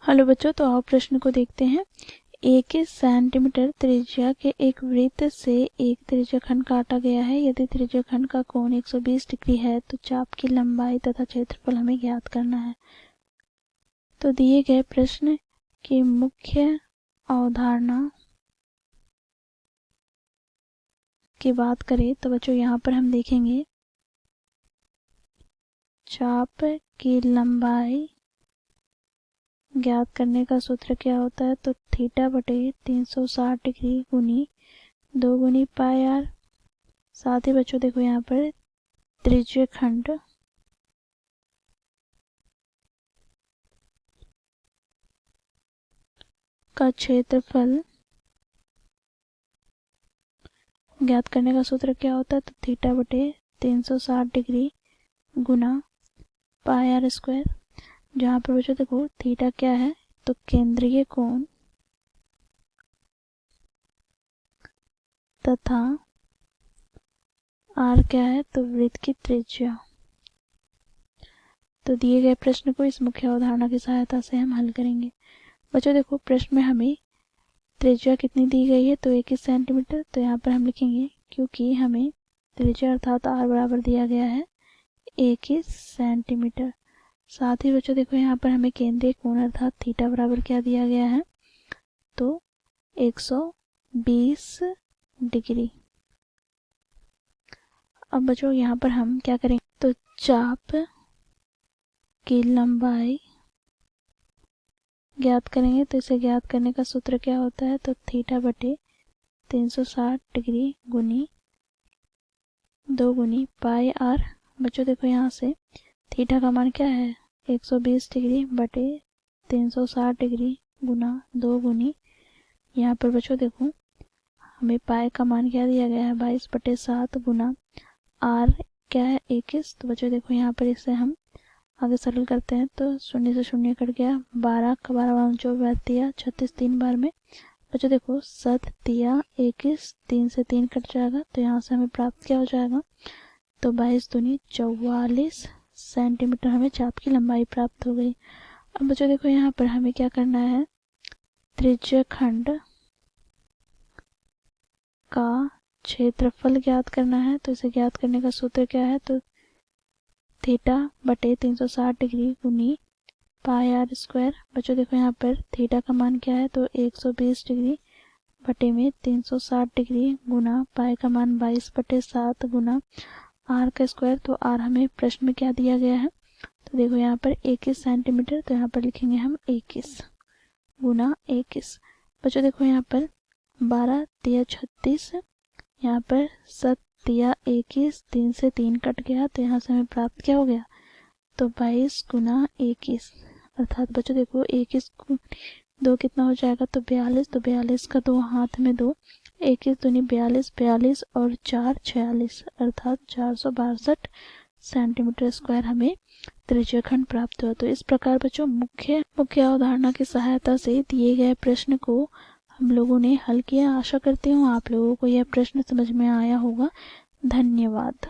Hello बच्चों, तो आओ प्रश्न को देखते हैं। 21 सेंटीमीटर त्रिज्या के एक वृत्त से एक त्रिज्याखंड काटा गया है। यदि त्रिज्याखंड का कोण 120 डिग्री है तो चाप की लंबाई तथा क्षेत्रफल हमें ज्ञात करना है। तो दिए गए प्रश्न की मुख्य अवधारणा की बात करें तो बच्चों यहाँ पर हम देखेंगे चाप की लंबाई ज्ञात करने का सूत्र क्या होता है। तो थीटा बटे 360 डिग्री गुनी 2 गुनी पाई आर। साथ ही बच्चों देखो यहाँ पर त्रिज्यखंड का क्षेत्रफल ज्ञात करने का सूत्र क्या होता है। तो थीटा बटे 360 डिग्री गुना पाई आर स्क्वायर, जहाँ पर बच्चों देखो थीटा क्या है तो केंद्रीय कोण तथा आर क्या है तो वृत्त की त्रिज्या। तो दिए गए प्रश्न को इस मुख्य अवधारणा की सहायता से हम हल करेंगे। बच्चों देखो प्रश्न में हमें त्रिज्या कितनी दी गई है तो 21 सेंटीमीटर। तो यहाँ पर हम लिखेंगे क्योंकि हमें त्रिज्या अर्थात आर बराबर दिया गया है 21 सेंटीमीटर। साथ ही बच्चों देखो यहाँ पर हमें केंद्रीय कोण अर्थात थीटा बराबर क्या दिया गया है तो 120 डिग्री। अब बच्चों यहाँ पर हम क्या करेंगे तो चाप की लंबाई ज्ञात करेंगे। तो इसे ज्ञात करने का सूत्र क्या होता है तो थीटा बटे 360 डिग्री गुनी 2 गुनी पाई आर। बच्चों देखो यहाँ से थीटा का मान क्या है 120 डिग्री बटे 360 डिग्री गुना 2 गुनी, यहाँ पर बच्चों देखो हमें पाई का मान क्या दिया गया है 22 बटे 7 गुना आर क्या है 21। तो बच्चों देखो यहाँ पर इसे हम आगे सरल करते हैं तो शून्य से शून्य कट गया, 12 का 12 24 दिया 36 3 बार में। बच्चों देखो 7 दिया 21, 3 से 3 कट जाएगा तो यहाँ से हमें प्राप्त क्या हो जाएगा तो 22 दूनी 44 सेंटीमीटर हमें चाप की लंबाई प्राप्त हो गई। अब बच्चों देखो यहाँ पर हमें क्या करना है त्रिज्यखंड का क्षेत्रफल ज्ञात करना है। तो इसे ज्ञात करने का सूत्र क्या है तो थीटा बटे 360 डिग्री गुनी पाई आर स्क्वायर। बच्चों देखो यहाँ पर थीटा का मान क्या है तो 120 डिग्री बटे में 360 डिग्री गुना पाई का मान 22 बटे 7 गुना आर का स्क्वायर। तो आर हमें प्रश्न में क्या दिया गया है तो देखो यहाँ पर 21 सेंटीमीटर। तो यहाँ पर लिखेंगे हम 21 गुना 21। बच्चों देखो यहाँ पर 12 दिया 36, यहाँ पर 7 दिया 21, 3 से 3 कट गया तो यहाँ से हमें प्राप्त क्या हो गया तो 22 गुना 21 अर्थात बच्चों देखो 21 2 कितना हो जाएगा तो 42। तो 42 का 2 हाथ में 2, 21 दूनी 42, 42 और 4 46 अर्थात 462 सेंटीमीटर स्क्वायर हमें त्रिज्यखंड प्राप्त हुआ। तो इस प्रकार बच्चों मुख्य अवधारणा की सहायता से दिए गए प्रश्न को हम लोगों ने हल किया। आशा करती हूँ आप लोगों को यह प्रश्न समझ में आया होगा। धन्यवाद।